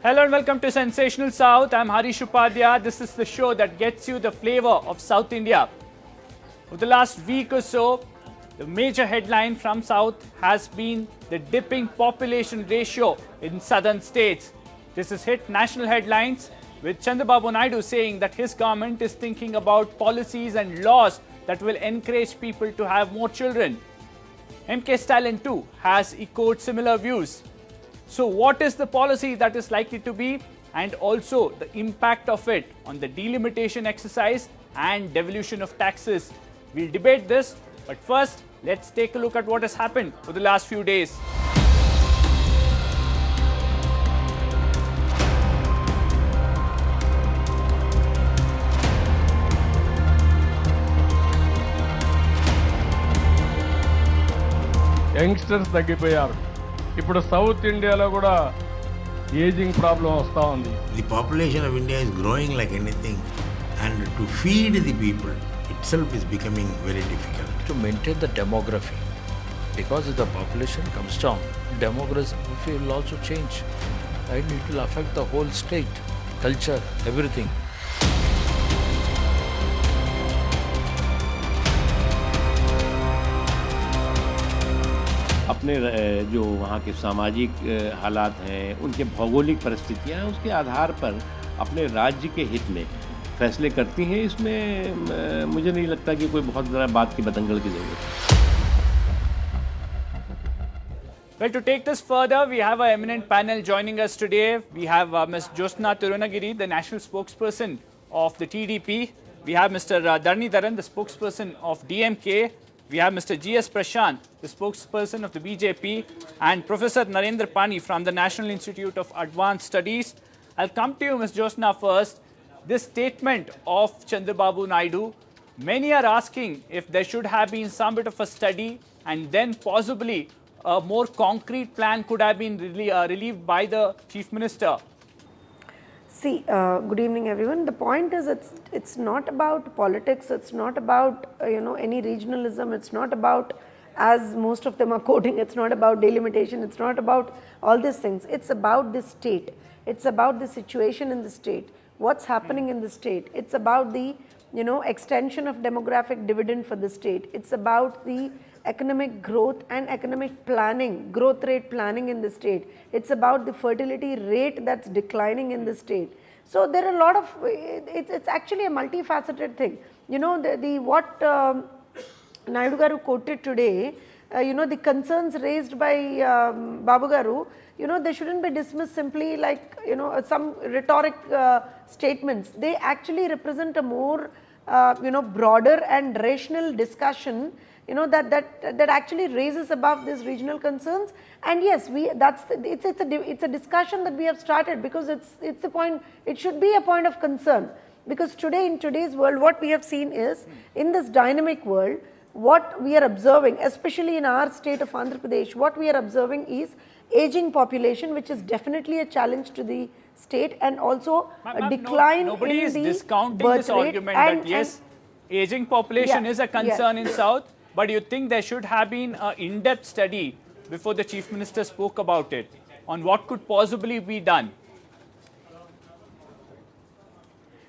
Hello and welcome to Sensational South. I'm Harish Upadhyay. This is the show that gets you the flavor of South India. For the last week or so, the major headline from South has been the dipping population ratio in southern states. This has hit national headlines with Chandrababu Naidu saying that his government is thinking about policies and laws that will encourage people to have more children. MK Stalin too has echoed similar views. So what is the policy that is likely to be, and also the impact of it on the delimitation exercise and devolution of taxes? We'll debate this, but first let's take a look at what has happened for the last few days. Youngsters తగ్గిపోయారు. ఇప్పుడు south ఇండియాలో కూడా ageing problem వస్తూ ఉంది. The population of India is growing like anything, and to feed the people itself is becoming very difficult. To maintain the demography, because if the population comes down, demography will also change, and it will affect the whole state, culture, everything. अपने जो वहाँ के सामाजिक हालात हैं, उनके भौगोलिक परिस्थितियाँ, उसके आधार पर अपने राज्य के हित में फैसले करती हैं. इसमें मुझे नहीं लगता कि कोई बहुत ज़्यादा बात की बतंगड़ की ज़रूरत है. Well, to take this further, we have our eminent panel joining us today. We have Ms. Tirunagari, the national spokesperson of the TDP. We have Mr. Dharnidharan, the spokesperson of DMK. We have Mr. G.S. Prashant, the spokesperson of the BJP, and Professor Narendra Pahi from the National Institute of Advanced Studies. I'll come to you, Ms. Josna, first. This statement of Chandrababu Naidu, many are asking if there should have been some bit of a study and then possibly a more concrete plan could have been relieved by the Chief Minister. See, good evening everyone. The point is it's not about politics, it's not about any regionalism, it's not about, as most of them are quoting, it's not about delimitation, it's not about all these things. It's about the state, it's about the situation in the state, what's happening in the state. It's about the extension of demographic dividend for the state. It's about the economic growth and economic planning, growth rate planning in the state. It's about the fertility rate that's declining in the state. So there are a lot of, it's actually a multifaceted thing. What Naidu Garu quoted today, the concerns raised by Babu Garu, they shouldn't be dismissed simply like, some rhetoric statements. They actually represent a more, broader and rational discussion, that actually raises above these regional concerns. And yes, it's a discussion that we have started, because it's a point, it should be a point of concern, because today, in today's world, what we have seen is, in this dynamic world, what we are observing, especially in our state of Andhra Pradesh, what we are observing is aging population, which is definitely a challenge to the state, and also a decline nobody in is the discounting birth this rate. argument that yes, aging population is a concern in South, but you think there should have been an in-depth study before the Chief Minister spoke about it on what could possibly be done?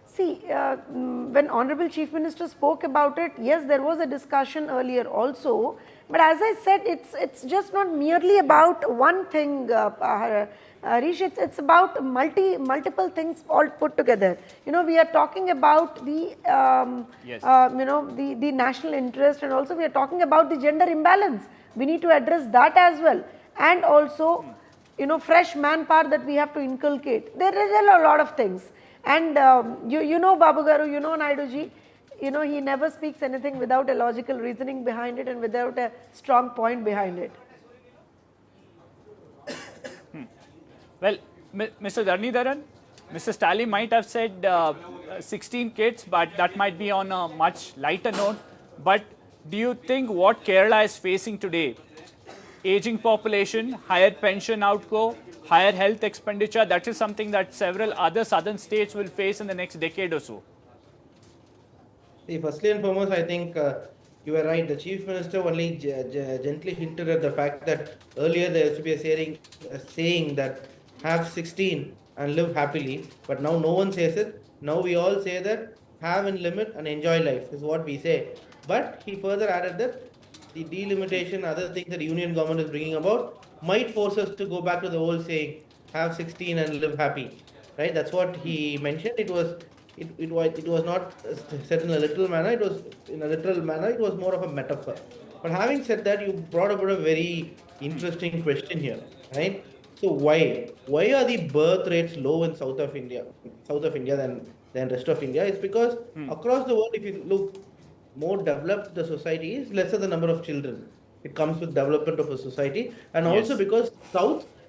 See, when Honorable Chief Minister spoke about it, yes, there was a discussion earlier also. But as I said, it's just not merely about one thing, Harish. It's about multiple things all put together. We are talking about the the national interest, and also we are talking about the gender imbalance. We need to address that as well, and also fresh manpower that we have to inculcate. There is a lot of things, and Babu Garu, Naidu ji, he never speaks anything without a logical reasoning behind it and without a strong point behind it. Well, Mr. Dharnidharan, Mr. Stalin might have said 16 kids, but that might be on a much lighter note. But do you think what Kerala is facing today, aging population, higher pension outgo, higher health expenditure, that is something that several other southern states will face in the next decade or so? See, firstly and foremost, I think you are right. The Chief Minister only gently hinted at the fact that earlier there used to be a saying that have 16 and live happily. But now no one says it. Now we all say that have and limit and enjoy life is what we say. But he further added that the delimitation, other things that the union government is bringing about, might force us to go back to the old saying, have 16 and live happy. Right? That's what he mentioned. It was not said in a literal manner. It was in a literal manner. It was more of a metaphor. But having said that, you brought up a very interesting question here, right? So why are the birth rates low in south of India than rest of India? It's because across the world, if you look, more developed the society is, lesser the number of children. It comes with development of a society, and also because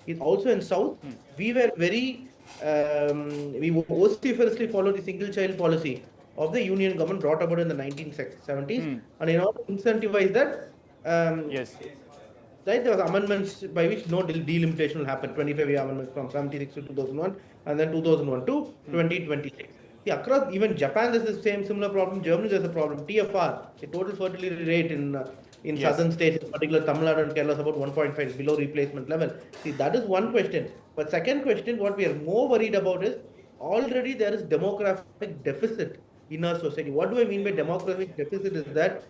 in south, we were very we vociferously followed the single child policy of the union government brought about in the 1970s, and in order to incentivize that, right, there was amendments by which no delimitation will happen. 25-year amendments from 76 to 2001, and then 2001 to 2026. See, across even Japan, there's the similar problem. Germany, there's a problem. TFR, the total fertility rate in southern states, in particular Tamil Nadu and Kerala, is about 1.5, below replacement level. See, that is one question. But second question, what we are more worried about is already there is demographic deficit in our society. What do I mean by demographic deficit is that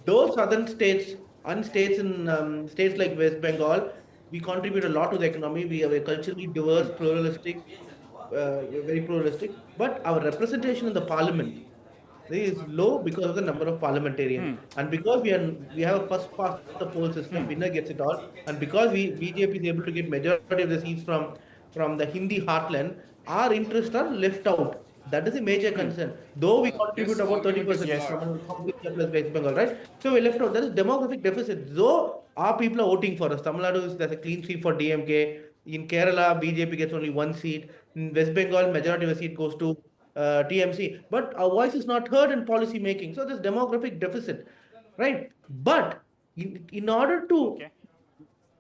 those southern states and states in states like West Bengal, we contribute a lot to the economy. We are a culturally diverse, pluralistic, very pluralistic, but our representation in the parliament is low because of the number of parliamentarians, and because we have a first past the poll system, winner gets it all, and because BJP is able to get majority of the seats from the Hindi heartland, our interests are left out. That is a major concern. Though we contribute about 30% plus West Bengal, right? So we left out. There is demographic deficit. Though our people are voting for us. Tamil Nadu, there's a clean sweep for DMK. In Kerala, BJP gets only one seat. In West Bengal, majority of the seat goes to TMC. But our voice is not heard in policy making. So there's demographic deficit, right? But in order to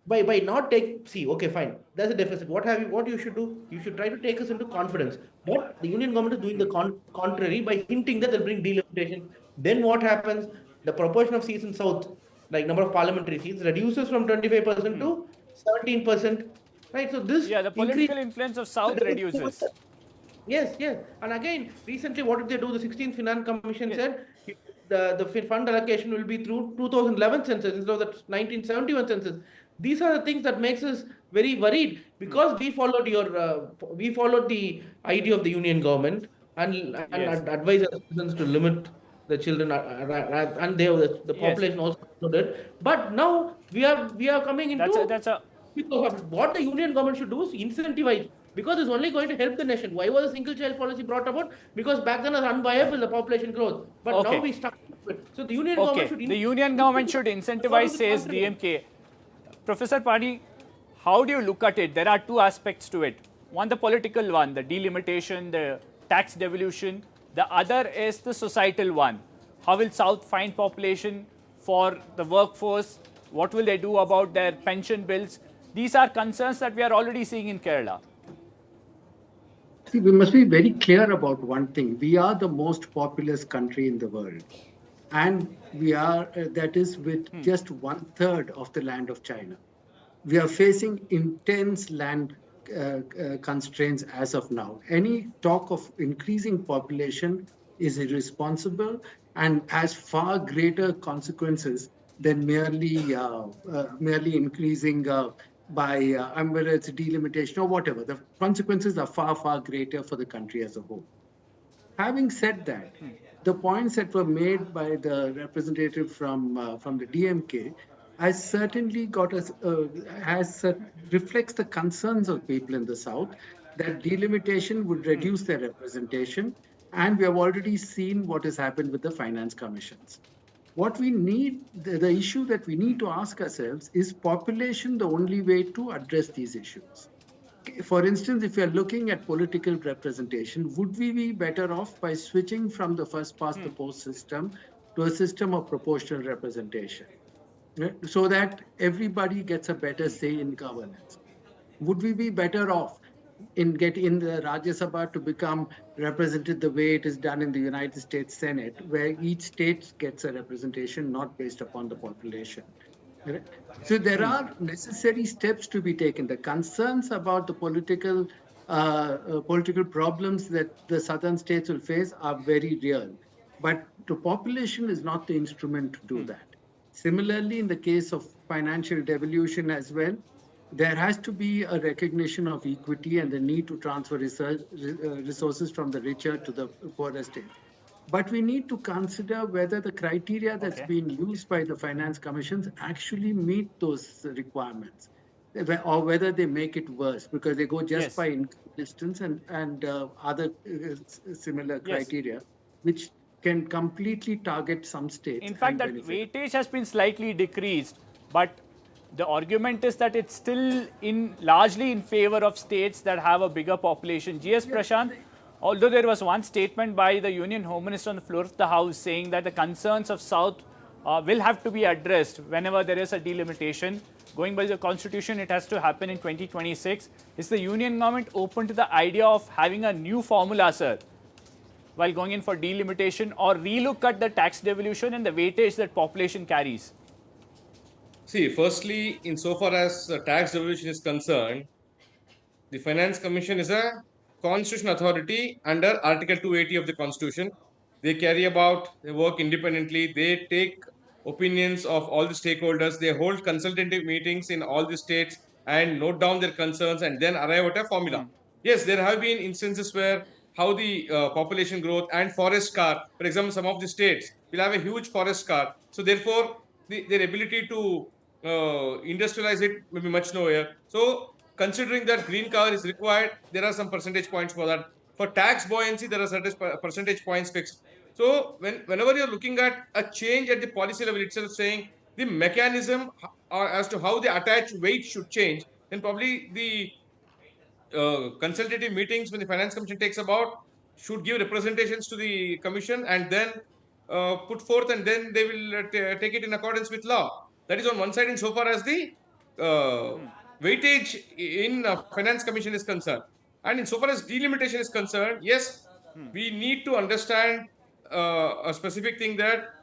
by not okay, fine, there's a deficit. What you should do? You should try to take us into confidence. But the union government is doing the contrary by hinting that they'll bring delimitation. Then what happens? The proportion of seats in south, like number of parliamentary seats, reduces from 25% to 17%. Right. So this the political influence of south reduces. Yes. And again, recently, what did they do? The 16th Finance Commission said the fund allocation will be through 2011 census instead of the 1971 census. These are the things that makes us very worried, because we followed the idea of the union government and advised our citizens to limit the children, and the population also did. But now we are coming into what the union government should do is incentivize, because it's only going to help the nation. Why was a single child policy brought about? Because back then it was unviable, the population growth. But now we stuck with it. So the union government should incentivize, says DMK. Professor Pahi, how do you look at it? There are two aspects to it. One, the political one, the delimitation, the tax devolution. The other is the societal one. How will South find population for the workforce? What will they do about their pension bills? These are concerns that we are already seeing in Kerala. See, we must be very clear about one thing. We are the most populous country in the world. And we are, that is with just 1/3 of the land of China. We are facing intense land constraints as of now. Any talk of increasing population is irresponsible and has far greater consequences than merely increasing by whether it's a delimitation or whatever. The consequences are far, far greater for the country as a whole. Having said that, the points that were made by the representative from the DMK has certainly reflects the concerns of people in the South, that delimitation would reduce their representation, and we have already seen what has happened with the finance commissions. What we need, the issue that we need to ask ourselves, is population the only way to address these issues? For instance, if we are looking at political representation, would we be better off by switching from the first past the post system to a system of proportional representation, so that everybody gets a better say in governance? Would we be better off in getting the Rajya Sabha to become represented the way it is done in the United States Senate, where each state gets a representation not based upon the population? So there are necessary steps to be taken. The concerns about the political political problems that the southern states will face are very real. But the population is not the instrument to do that. Similarly, in the case of financial devolution as well, there has to be a recognition of equity and the need to transfer resources from the richer to the poorer states. But we need to consider whether the criteria that's being used by the finance commissions actually meet those requirements, or whether they make it worse because they go just by income distance and other similar criteria, which can completely target some states. In fact, that weightage has been slightly decreased, but the argument is that it's still largely in favor of states that have a bigger population. GS Prashant, although there was one statement by the Union Home Minister on the floor of the House saying that the concerns of South will have to be addressed whenever there is a delimitation. Going by the Constitution, it has to happen in 2026. Is the Union government open to the idea of having a new formula, sir, while going in for delimitation, or relook at the tax devolution and the weightage that population carries? See, firstly, insofar as tax devolution is concerned, the Finance Commission is a constitutional authority under Article 280 of the Constitution. They carry about their work independently. They take opinions of all the stakeholders. They hold consultative meetings in all the states and note down their concerns and then arrive at a formula. Yes, there have been instances where how the population growth and forest scar, for example, some of the states will have a huge forest scar. So therefore, their ability to industrialize it may be much lower. So considering that green cover is required, there are some percentage points for that. For tax buoyancy, there are certain percentage points fixed. So whenever you're looking at a change at the policy level itself, saying the mechanism as to how the attached weight should change, then probably the consultative meetings when the Finance Commission takes about should give representations to the Commission and then put forth, and then they will take it in accordance with law. That is on one side, insofar as the weightage in Finance Commission is concerned. And insofar as delimitation is concerned, yes, we need to understand a specific thing that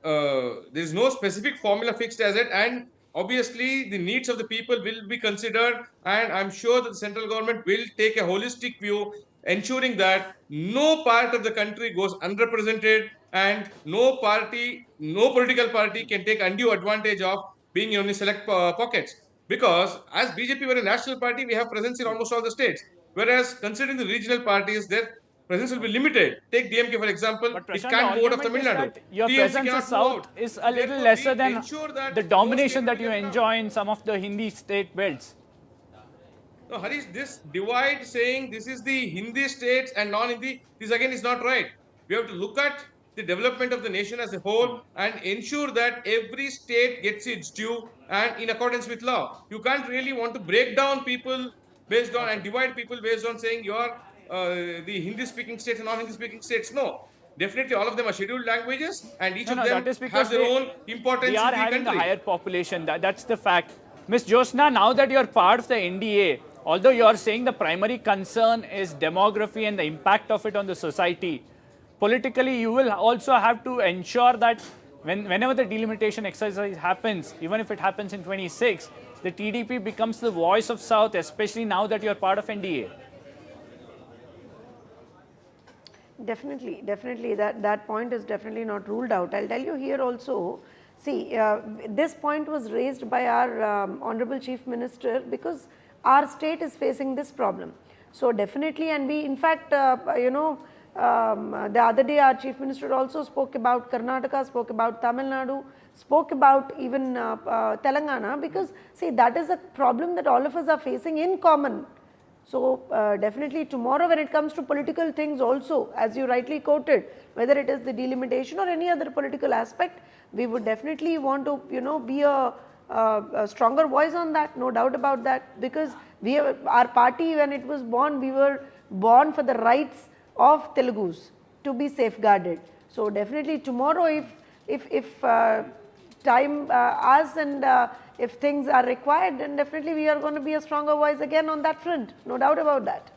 there is no specific formula fixed as it, and obviously the needs of the people will be considered, and I'm sure that the central government will take a holistic view, ensuring that no part of the country goes unrepresented and no political party can take undue advantage of being in only select pockets. Because as BJP, we're a national party, we have presence in almost all the states. Whereas considering the regional parties, their presence will be limited. Take DMK, for example. But it Prashant, can't go out of Tamil Nadu. Your TMC presence in cannot South go out. is a little Therefore, lesser we than ensure that the those domination that states you will come. enjoy in some of the Hindi state belts. No, Harish, this divide saying this is the Hindi states and non-Hindi, this again is not right. We have to look at the development of the nation as a whole and ensure that every state gets its due and in accordance with law. You can't really want to break down people based on and divide people based on saying you are the Hindi-speaking states and non-Hindi-speaking states. No. Definitely all of them are scheduled languages and each of them that is because have their own importance they are in the having country. a higher population. That's the fact. Ms. Josna, now that you're part of the NDA, although you're saying the primary concern is demography and the impact of it on the society, politically you will also have to ensure that whenever the delimitation exercise happens, even if it happens in 26, the TDP becomes the voice of South, especially now that you're part of NDA. Definitely, definitely. That point is definitely not ruled out. I'll tell you here also, see, this point was raised by our Honorable Chief Minister because our state is facing this problem. So definitely, and we, in fact, the other day our Chief Minister also spoke about Karnataka, spoke about Tamil Nadu, spoke about even Telangana, because see, that is a problem that all of us are facing in common. So definitely tomorrow when it comes to political things also, as you rightly quoted, whether it is the delimitation or any other political aspect, we would definitely want to, be a stronger voice on that, no doubt about that, because our party, when it was born, we were born for the rights of Telugus to be safeguarded. So definitely tomorrow, if time asks and if things are required, then definitely we are going to be a stronger voice again on that front, no doubt about that.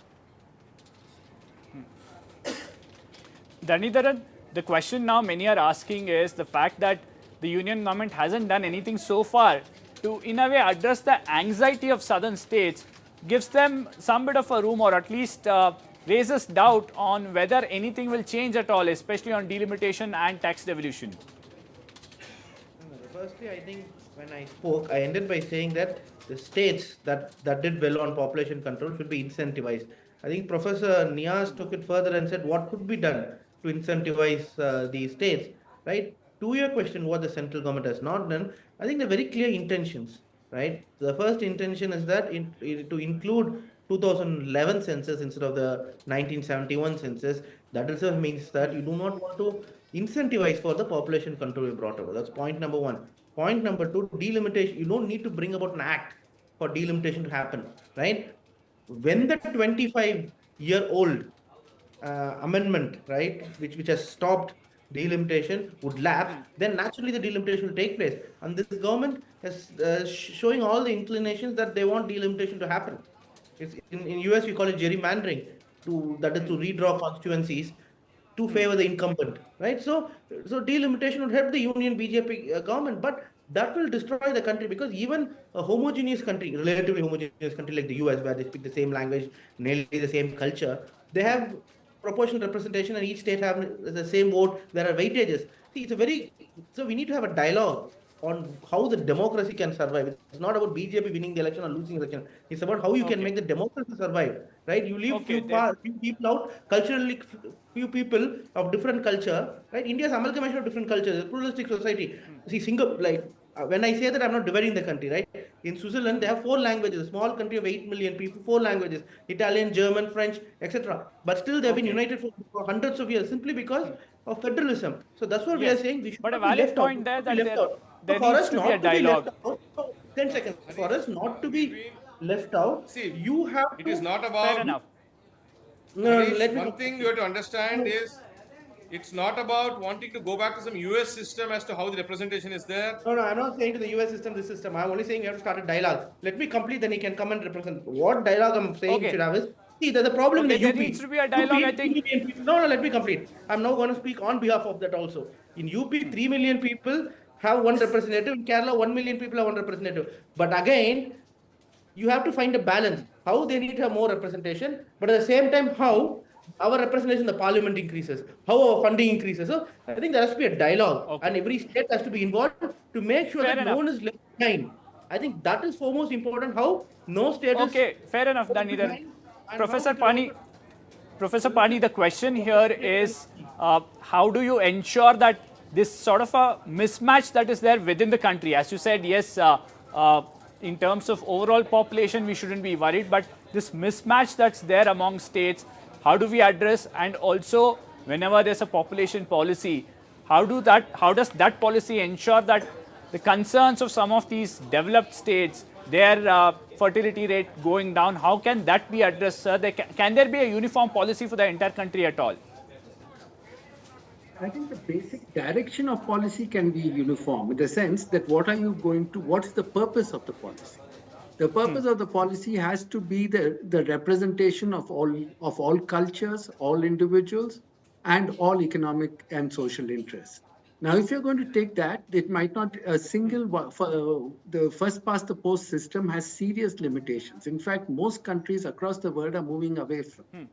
Dhanidharan, the question now many are asking is the fact that the union government hasn't done anything so far to, in a way, address the anxiety of southern states gives them some bit of a room, or at least raises doubt on whether anything will change at all, especially on delimitation and tax devolution. Firstly, I think when I spoke, I ended by saying that the states that did well on population control should be incentivized. I think Professor NIAS took it further and said what could be done to incentivize these states, right? To your question, what the central government has not done, I think they're very clear intentions, right? The first intention is that to include 2011 census instead of the 1971 census. That itself means that you do not want to incentivize for the population control you brought over. That's point number one. Point number two, delimitation. You don't need to bring about an act for delimitation to happen, right? When the 25-year-old amendment, right, which has stopped delimitation would lapse, then naturally the delimitation will take place. And this government is showing all the inclinations that they want delimitation to happen. It's in US we call it gerrymandering, that is to redraw constituencies to favor the incumbent, right? So delimitation would help the union BJP government, but that will destroy the country, because even a homogeneous country, relatively homogeneous country like the US, where they speak the same language, nearly the same culture, they have proportional representation and each state have the same vote. There are weightages. See, so we need to have a dialogue on how the democracy can survive. It's not about BJP winning the election or losing the election. It's about how you can make the democracy survive, right? You leave few people out, culturally few people of different culture, right? India's amalgamation of different cultures, a pluralistic society. See, Singapore, when I say that, I'm not dividing the country, right? In Switzerland, they have 4 languages, a small country of 8 million people, 4 languages, Italian, German, French, etc. But still, they've been united for hundreds of years simply because of federalism. So that's what we are saying. We should but not a valid be left point out. there that there For needs us to not be a dialogue. To be left out, 10 seconds. For us not to be left out, See, you have it to... is not about. Fair enough. No, Harish, let me... one thing you have to understand is it's not about wanting to go back to some US system as to how the representation is there. No, I'm not saying to the US system, this system. I'm only saying you have to start a dialogue. Let me complete, then he can come and represent. What dialogue I'm saying you should have is, see, there's a problem in the there UP. needs to be a dialogue, I think. No, let me complete. I'm now going to speak on behalf of that also. In UP, 3 million people have one representative. In Kerala, 1 million people have one representative. But again, you have to find a balance. How they need to have more representation, but at the same time, how our representation in the parliament increases, how our funding increases. So I think there has to be a dialogue, and every state has to be involved to make sure that no one is left behind. I think that is foremost important. How no state is... Okay, fair enough, Dhanidhar. Professor Pani, the question here is how do you ensure that this sort of a mismatch that is there within the country? As you said, yes, in terms of overall population, we shouldn't be worried, but this mismatch that's there among states, how do we address? And also, whenever there's a population policy, how does that policy ensure that the concerns of some of these developed states, their fertility rate going down, how can that be addressed, sir? Can there be a uniform policy for the entire country at all? I think the basic direction of policy can be uniform in the sense that what is the purpose of the policy? The purpose of the policy has to be the representation of all cultures, all individuals, and all economic and social interests. Now, if you're going to take that, it might not the first past the post system has serious limitations. In fact, most countries across the world are moving away from it.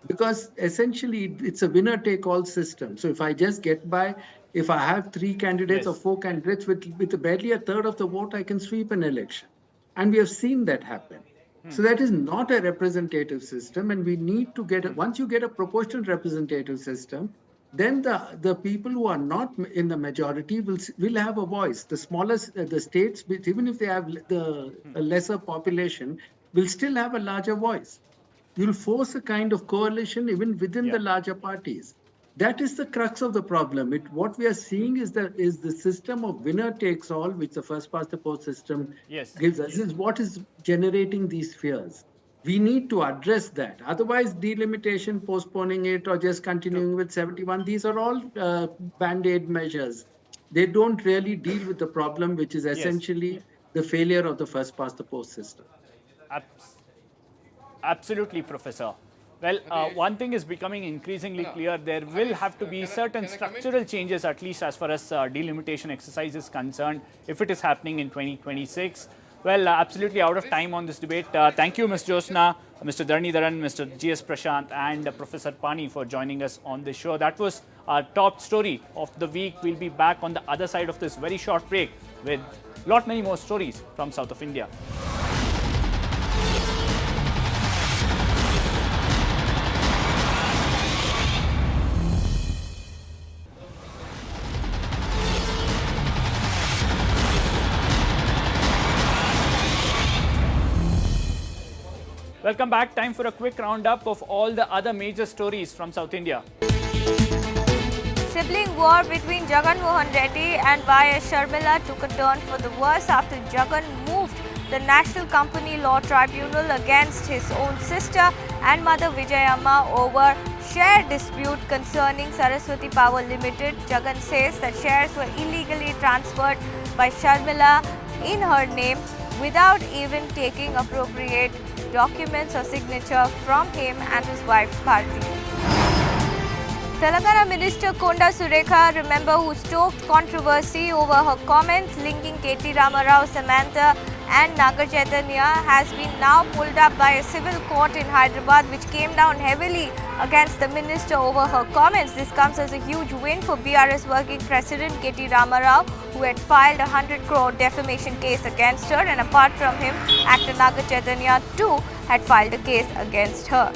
Because essentially it's a winner take all system. So if I just get by, if I have 3 candidates or 4 candidates with barely a third of the vote, I can sweep an election. And we have seen that happen. So that is not a representative system, and we need to once you get a proportional representative system, then the people who are not in the majority will have a voice. The smallest, the states, even if they have a lesser population, will still have a larger voice. You'll force a kind of coalition even within the larger parties. That is the crux of the problem. What we are seeing is the system of winner takes all, which the first past the post system gives us, is what is generating these fears. We need to address that. Otherwise, delimitation, postponing it, or just continuing with 71, these are all band-aid measures. They don't really deal with the problem, which is essentially the failure of the first past the post system. Absolutely, Professor. Well, one thing is becoming increasingly clear. There will have to be certain structural changes, at least as far as delimitation exercise is concerned, if it is happening in 2026. Well, absolutely out of time on this debate. Thank you, Ms. Josna, Mr. Dharnidharan, Mr. G.S. Prashant, and Professor Pani for joining us on this show. That was our top story of the week. We'll be back on the other side of this very short break with many more stories from south of India. Welcome back. Time for a quick roundup of all the other major stories from South India. Sibling war between Jagan Mohan Reddy and Y.S. Sharmila took a turn for the worse after Jagan moved the National Company Law Tribunal against his own sister and mother Vijayamma over share dispute concerning Saraswati Power Limited. Jagan says that shares were illegally transferred by Sharmila in her name without even taking appropriate documents or signature from him and his wife Bharti. Telangana Minister Konda Surekha, remember, who stoked controversy over her comments linking K.T. Ramarao, Samantha and Naga Chaitanya, has been now pulled up by a civil court in Hyderabad, which came down heavily against the minister over her comments. This comes as a huge win for BRS working president K.T. Ramarao, who had filed a 100 crore defamation case against her, and apart from him, actor Naga Chaitanya too had filed a case against her.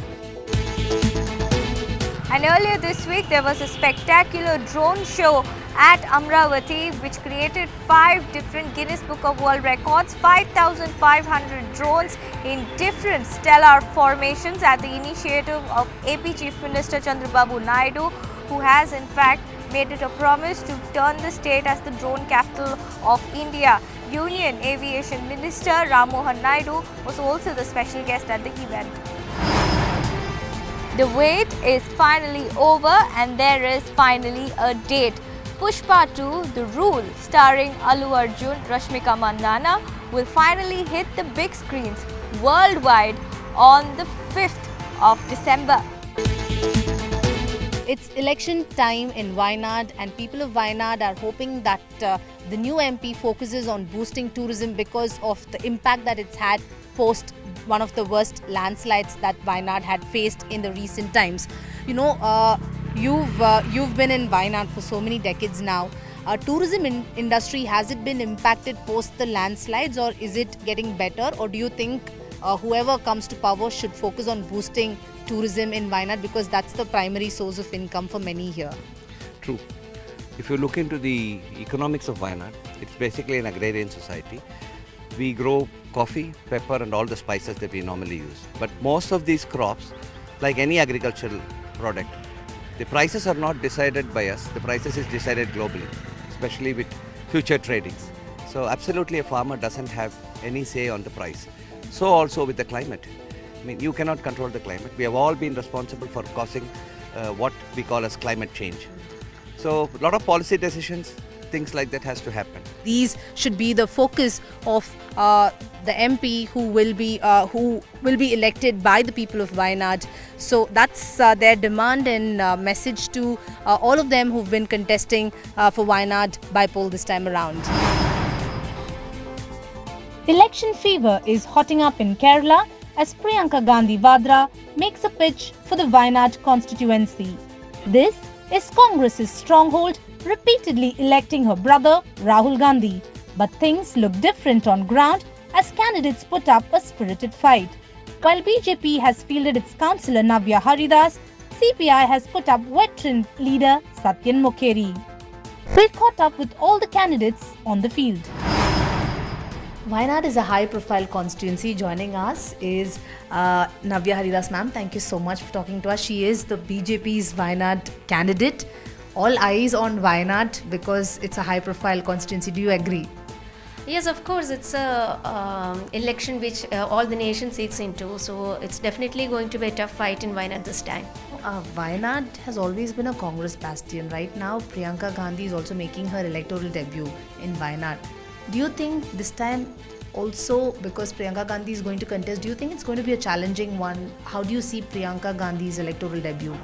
And earlier this week, there was a spectacular drone show at Amravati, which created 5 different Guinness Book of World Records, 5,500 drones in different stellar formations at the initiative of AP Chief Minister Chandrababu Naidu, who has in fact made it a promise to turn the state as the drone capital of India. Union Aviation Minister Ram Mohan Naidu was also the special guest at the event. The wait is finally over and there is finally a date. Pushpa 2, The Rule, starring Allu Arjun, Rashmika Mandanna, will finally hit the big screens worldwide on the 5th of December. It's election time in Wayanad and people of Wayanad are hoping that the new MP focuses on boosting tourism because of the impact that it's had post one of the worst landslides that Wayanad had faced in the recent times. You know, you've been in Wayanad for so many decades now. Tourism industry, has it been impacted post the landslides, or is it getting better, or do you think whoever comes to power should focus on boosting tourism in Wayanad because that's the primary source of income for many here? True. If you look into the economics of Wayanad, it's basically an agrarian society. We grow coffee, pepper and all the spices that we normally use. But most of these crops, like any agricultural product, the prices are not decided by us. The prices is decided globally, especially with future tradings. So absolutely a farmer doesn't have any say on the price. So also with the climate. I mean, you cannot control the climate. We have all been responsible for causing what we call as climate change. So a lot of policy decisions, things like that has to happen. These should be the focus of the MP who will be elected by the people of Wayanad. So that's their demand and message to all of them who've been contesting for Wayanad by poll this time around. Election fever is hotting up in Kerala as Priyanka Gandhi Vadra makes a pitch for the Wayanad constituency. This is Congress's stronghold, repeatedly electing her brother Rahul Gandhi. But things look different on ground as candidates put up a spirited fight. While BJP has fielded its councillor Navya Haridas, CPI has put up veteran leader Satyan Mukheri. We caught up with all the candidates on the field. Wayanad is a high-profile constituency. Joining us is Navya Haridas ma'am. Thank you so much for talking to us. She is the BJP's Wayanad candidate. All eyes on Wayanad because it's a high-profile constituency. Do you agree? Yes, of course. It's a election which all the nation seeks into. So it's definitely going to be a tough fight in Wayanad this time. Wayanad has always been a Congress bastion. Right now, Priyanka Gandhi is also making her electoral debut in Wayanad. Do you think this time also, because Priyanka Gandhi is going to contest, do you think it's going to be a challenging one? How do you see Priyanka Gandhi's electoral debut?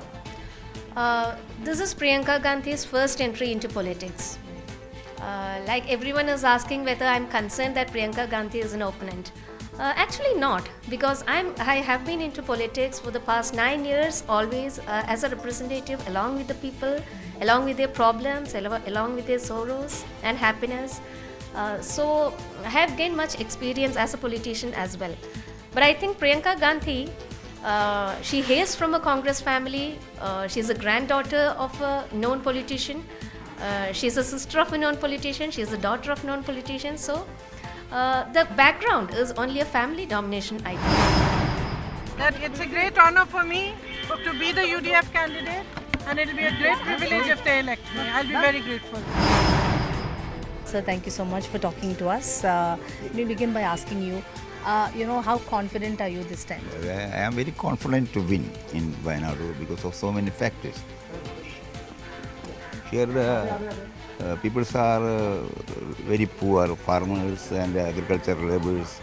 This is Priyanka Gandhi's first entry into politics. Like everyone is asking whether I'm concerned that Priyanka Gandhi is an opponent. Actually not, because I have been into politics for the past 9 years, always as a representative along with the people, along with their problems, along with their sorrows and happiness. So I have gained much experience as a politician as well. But I think Priyanka Gandhi, she hails from a Congress family. She's a granddaughter of a known politician. She's a sister of a known politician. She's a daughter of known politician. So the background is only a family domination, I think. That it's a great honor for me to be the UDF candidate, and it'll be a great privilege if they elect me. I'll be very grateful. Sir, thank you so much for talking to us. Let me begin by asking you, how confident are you this time? I am very confident to win in Wayanadu because of so many factors. Here the people are very poor, farmers and agricultural laborers.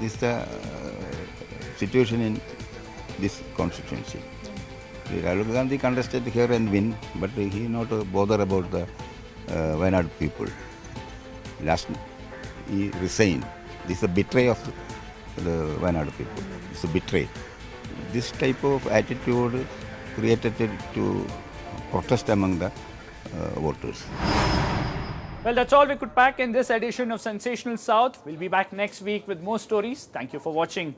This is the situation in this constituency. Rahul Gandhi contested here and win, but he not bother about the Wayanadu people. Last he resigned. This is a betray of the Wayanadu people. It's a betray. This type of attitude created to protest among the voters. Well, that's all we could pack in this edition of Sensational South. We'll be back next week with more stories. Thank you for watching.